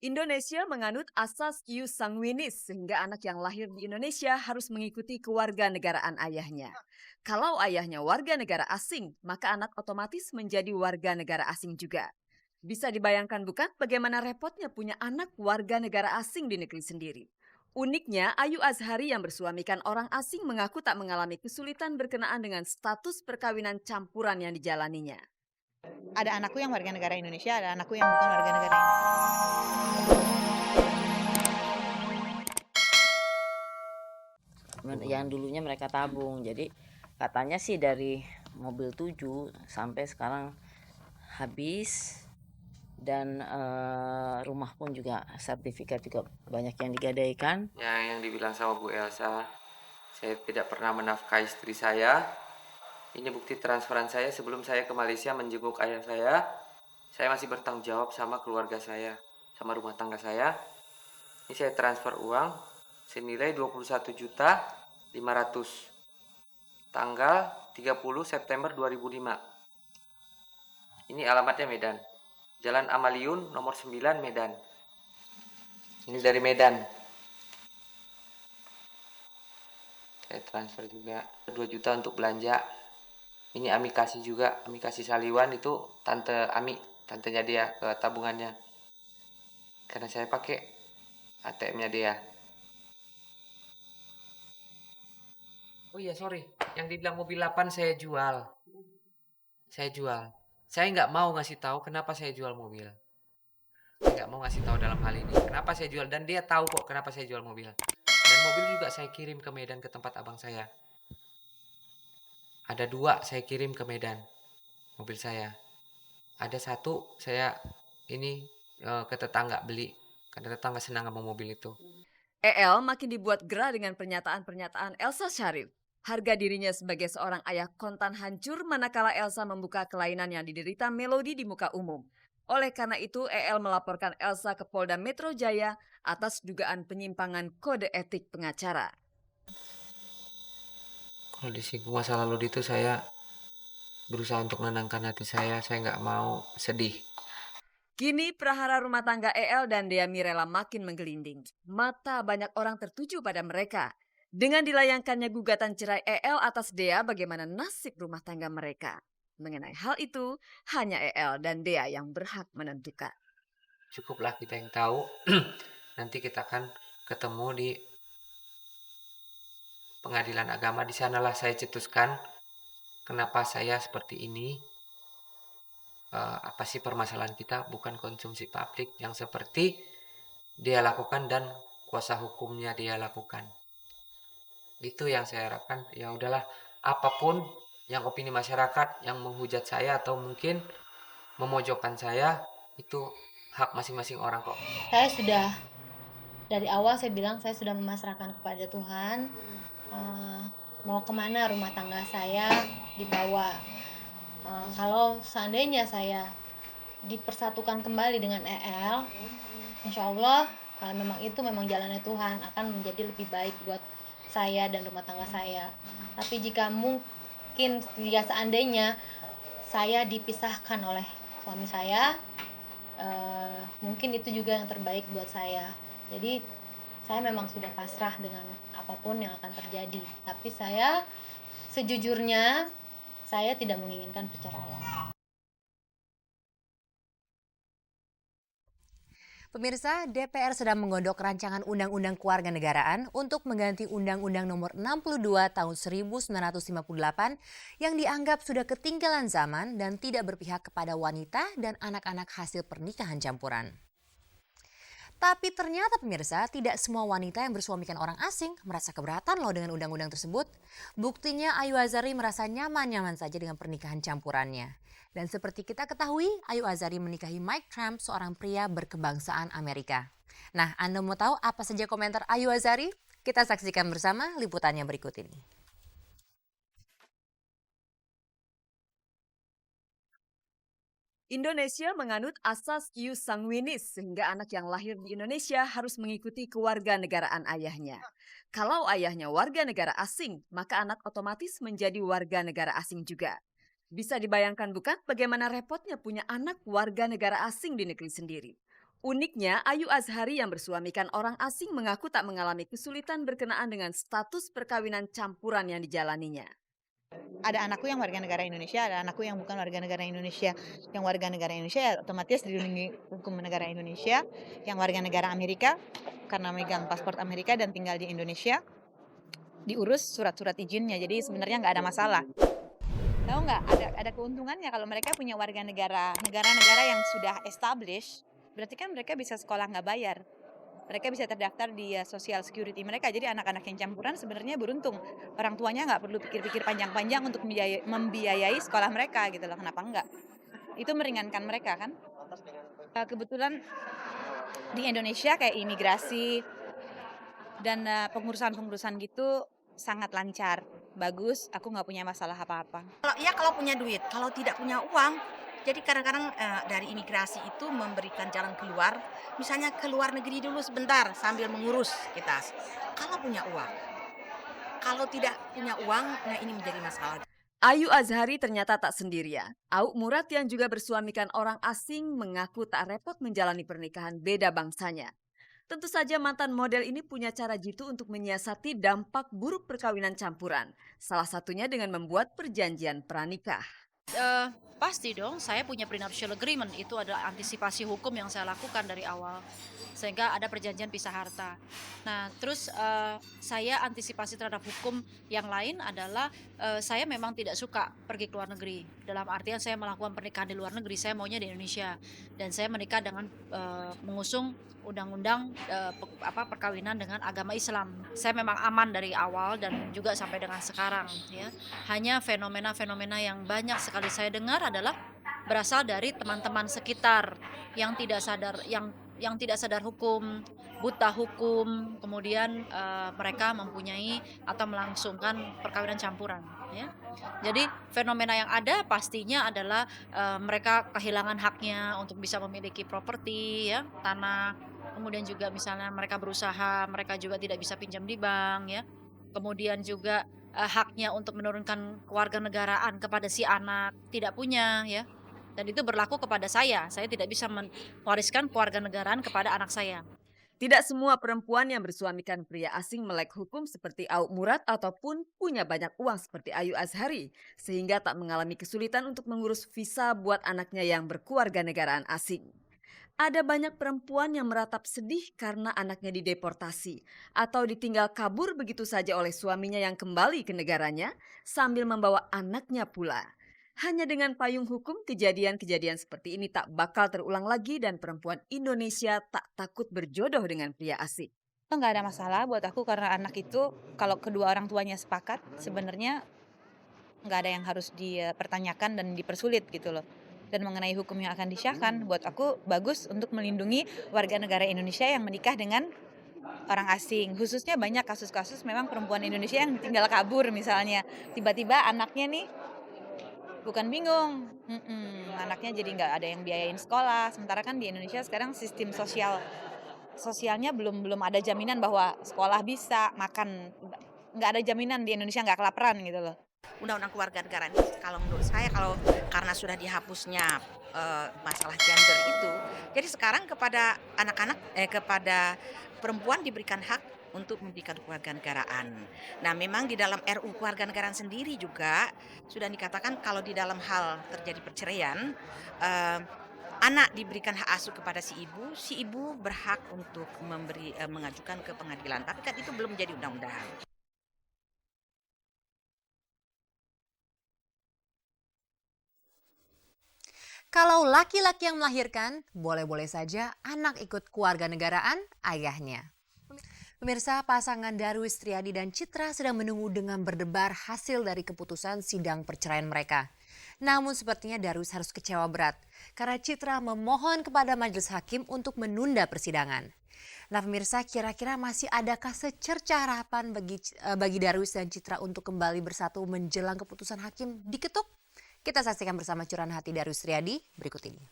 Indonesia menganut asas ius sanguinis sehingga anak yang lahir di Indonesia harus mengikuti kewarganegaraan ayahnya. Kalau ayahnya warga negara asing, maka anak otomatis menjadi warga negara asing juga. Bisa dibayangkan bukan bagaimana repotnya punya anak warga negara asing di negeri sendiri. Uniknya, Ayu Azhari yang bersuamikan orang asing mengaku tak mengalami kesulitan berkenaan dengan status perkawinan campuran yang dijalaninya. Ada anakku yang warga negara Indonesia, ada anakku yang bukan warga negara yang dulunya mereka tabung. Jadi katanya sih dari mobil 7 sampai sekarang habis, dan rumah pun juga sertifikat juga banyak yang digadaikan. Ya, yang dibilang sama Bu Elsa, saya tidak pernah menafkahi istri saya. Ini bukti transferan saya sebelum saya ke Malaysia menjenguk ayah saya. Saya masih bertanggung jawab sama keluarga saya, sama rumah tangga saya. Ini saya transfer uang senilai 21.500.000 tanggal 30 September 2005. Ini alamatnya Medan. Jalan Amaliun nomor 9 Medan. Ini dari Medan. Saya transfer juga 2 juta untuk belanja. Ini Ami kasih juga, Ami kasih Saliwan itu tante Ami, tantenya dia ke tabungannya. Karena saya pakai ATM-nya dia. Oh iya, sorry. Yang dibilang mobil 8 saya jual. Saya jual. Saya nggak mau ngasih tahu kenapa saya jual mobil. Saya nggak mau ngasih tahu dalam hal ini kenapa saya jual, dan dia tahu kok kenapa saya jual mobil. Dan mobil juga saya kirim ke Medan ke tempat abang saya. Ada 2 saya kirim ke Medan mobil saya. Ada 1 saya ini ke tetangga beli, karena tetangga senang sama mobil itu. EL makin dibuat gerah dengan pernyataan-pernyataan Elsa Syarif. Harga dirinya sebagai seorang ayah kontan hancur manakala Elsa membuka kelainan yang diderita Melody di muka umum. Oleh karena itu, EL melaporkan Elsa ke Polda Metro Jaya atas dugaan penyimpangan kode etik pengacara. Kalau disinggung masa lalu itu, saya berusaha untuk menenangkan hati saya nggak mau sedih. Kini prahara rumah tangga EL dan Dea Mirela makin menggelinding. Mata banyak orang tertuju pada mereka. Dengan dilayangkannya gugatan cerai EL atas Dea, bagaimana nasib rumah tangga mereka? Mengenai hal itu, hanya EL dan Dea yang berhak menentukan. Cukuplah kita yang tahu. Nanti kita akan ketemu di pengadilan agama. Di sanalah saya cetuskan kenapa saya seperti ini. Apa sih permasalahan kita, bukan konsumsi publik yang seperti dia lakukan dan kuasa hukumnya dia lakukan. Itu yang saya harapkan. Ya udahlah, apapun yang opini masyarakat yang menghujat saya atau mungkin memojokkan saya, itu hak masing-masing orang kok. Saya sudah dari awal saya bilang saya sudah memasrahkan kepada Tuhan, mau kemana rumah tangga saya dibawa. Kalau seandainya saya dipersatukan kembali dengan EL, insya Allah kalau memang itu memang jalannya Tuhan, akan menjadi lebih baik buat saya dan rumah tangga saya. Tapi jika mungkin seandainya saya dipisahkan oleh suami saya, mungkin itu juga yang terbaik buat saya. Jadi saya memang sudah pasrah dengan apapun yang akan terjadi, tapi saya sejujurnya saya tidak menginginkan perceraian. Pemirsa, DPR sedang menggodok rancangan Undang-Undang Kewarganegaraan untuk mengganti Undang-Undang Nomor 62 Tahun 1958 yang dianggap sudah ketinggalan zaman dan tidak berpihak kepada wanita dan anak-anak hasil pernikahan campuran. Tapi ternyata pemirsa, tidak semua wanita yang bersuamikan orang asing merasa keberatan loh dengan undang-undang tersebut. Buktinya Ayu Azhari merasa nyaman-nyaman saja dengan pernikahan campurannya. Dan seperti kita ketahui, Ayu Azhari menikahi Mike Trump, seorang pria berkebangsaan Amerika. Nah, Anda mau tahu apa saja komentar Ayu Azhari? Kita saksikan bersama liputannya berikut ini. Indonesia menganut asas ius sanguinis sehingga anak yang lahir di Indonesia harus mengikuti kewarganegaraan ayahnya. Kalau ayahnya warga negara asing, maka anak otomatis menjadi warga negara asing juga. Bisa dibayangkan bukan bagaimana repotnya punya anak warga negara asing di negeri sendiri. Uniknya, Ayu Azhari yang bersuamikan orang asing mengaku tak mengalami kesulitan berkenaan dengan status perkawinan campuran yang dijalaninya. Ada anakku yang warga negara Indonesia, ada anakku yang bukan warga negara Indonesia. Yang warga negara Indonesia ya otomatis dilindungi hukum negara Indonesia. Yang warga negara Amerika karena megang paspor Amerika dan tinggal di Indonesia diurus surat-surat izinnya. Jadi sebenarnya nggak ada masalah. Tahu nggak? Ada keuntungannya kalau mereka punya warga negara-negara yang sudah established. Berarti kan mereka bisa sekolah nggak bayar. Mereka bisa terdaftar di Social Security mereka. Jadi anak-anak yang campuran sebenarnya beruntung. Orang tuanya nggak perlu pikir-pikir panjang-panjang untuk membiayai sekolah mereka gitu loh. Kenapa enggak? Itu meringankan mereka kan. Kebetulan di Indonesia kayak imigrasi dan pengurusan-pengurusan gitu sangat lancar. Bagus, aku nggak punya masalah apa-apa. Kalau punya duit, kalau tidak punya uang, jadi kadang-kadang dari imigrasi itu memberikan jalan keluar, misalnya ke luar negeri dulu sebentar sambil mengurus kita. Kalau punya uang, kalau tidak punya uang, nah ini menjadi masalah. Ayu Azhari ternyata tak sendirian. Auk Murad yang juga bersuamikan orang asing mengaku tak repot menjalani pernikahan beda bangsanya. Tentu saja mantan model ini punya cara jitu untuk menyiasati dampak buruk perkawinan campuran. Salah satunya dengan membuat perjanjian pranikah. Pasti dong, saya punya prenuptial agreement, itu adalah antisipasi hukum yang saya lakukan dari awal. Sehingga ada perjanjian pisah harta. Nah, terus saya antisipasi terhadap hukum yang lain adalah saya memang tidak suka pergi ke luar negeri. Dalam artian saya melakukan pernikahan di luar negeri, saya maunya di Indonesia. Dan saya menikah dengan mengusung undang-undang perkawinan dengan agama Islam. Saya memang aman dari awal dan juga sampai dengan sekarang ya. Hanya fenomena-fenomena yang banyak sekali saya dengar adalah berasal dari teman-teman sekitar yang tidak sadar yang tidak sadar hukum, buta hukum, kemudian mereka mempunyai atau melangsungkan perkawinan campuran ya. Jadi fenomena yang ada pastinya adalah mereka kehilangan haknya untuk bisa memiliki properti ya, tanah. Kemudian juga misalnya mereka berusaha, mereka juga tidak bisa pinjam di bank ya. Kemudian juga haknya untuk menurunkan kewarganegaraan kepada si anak tidak punya ya. Dan itu berlaku kepada saya tidak bisa mewariskan kewarganegaraan kepada anak saya. Tidak semua perempuan yang bersuamikan pria asing melek hukum seperti Auk Murad ataupun punya banyak uang seperti Ayu Azhari, sehingga tak mengalami kesulitan untuk mengurus visa buat anaknya yang berkewarganegaraan asing. Ada banyak perempuan yang meratap sedih karena anaknya dideportasi atau ditinggal kabur begitu saja oleh suaminya yang kembali ke negaranya sambil membawa anaknya pula. Hanya dengan payung hukum, kejadian-kejadian seperti ini tak bakal terulang lagi dan perempuan Indonesia tak takut berjodoh dengan pria asing. Nggak ada masalah buat aku karena anak itu kalau kedua orang tuanya sepakat sebenarnya nggak ada yang harus dipertanyakan dan dipersulit gitu loh. Dan mengenai hukum yang akan disahkan, buat aku bagus untuk melindungi warga negara Indonesia yang menikah dengan orang asing. Khususnya banyak kasus-kasus memang perempuan Indonesia yang ditinggal kabur misalnya. Tiba-tiba anaknya nih bukan bingung, anaknya jadi nggak ada yang biayain sekolah. Sementara kan di Indonesia sekarang sistem sosialnya belum ada jaminan bahwa sekolah bisa, makan. Nggak ada jaminan di Indonesia nggak kelaparan gitu loh. Undang-undang kewarganegaraan ini kalau menurut saya karena sudah dihapusnya masalah gender itu, jadi sekarang kepada kepada perempuan diberikan hak untuk memberikan kewarganegaraan. Nah, memang di dalam RUU kewarganegaraan sendiri juga sudah dikatakan kalau di dalam hal terjadi perceraian, anak diberikan hak asuh kepada si ibu berhak untuk mengajukan ke pengadilan. Tapi kan itu belum menjadi undang-undang. Kalau laki-laki yang melahirkan, boleh-boleh saja anak ikut kewarganegaraan ayahnya. Pemirsa, pasangan Darwis Triadi dan Citra sedang menunggu dengan berdebar hasil dari keputusan sidang perceraian mereka. Namun sepertinya Darwis harus kecewa berat karena Citra memohon kepada majelis hakim untuk menunda persidangan. Nah pemirsa, kira-kira masih adakah secerca harapan bagi Darwis dan Citra untuk kembali bersatu menjelang keputusan hakim diketuk? Kita saksikan bersama curahan hati Darwis Triadi berikut ini.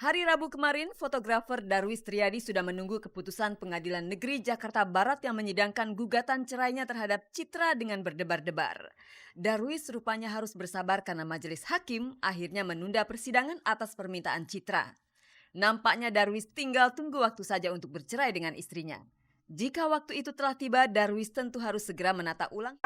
Hari Rabu kemarin, fotografer Darwis Triadi sudah menunggu keputusan Pengadilan Negeri Jakarta Barat yang menyidangkan gugatan cerainya terhadap Citra dengan berdebar-debar. Darwis rupanya harus bersabar karena majelis hakim akhirnya menunda persidangan atas permintaan Citra. Nampaknya Darwis tinggal tunggu waktu saja untuk bercerai dengan istrinya. Jika waktu itu telah tiba, Darwis tentu harus segera menata ulang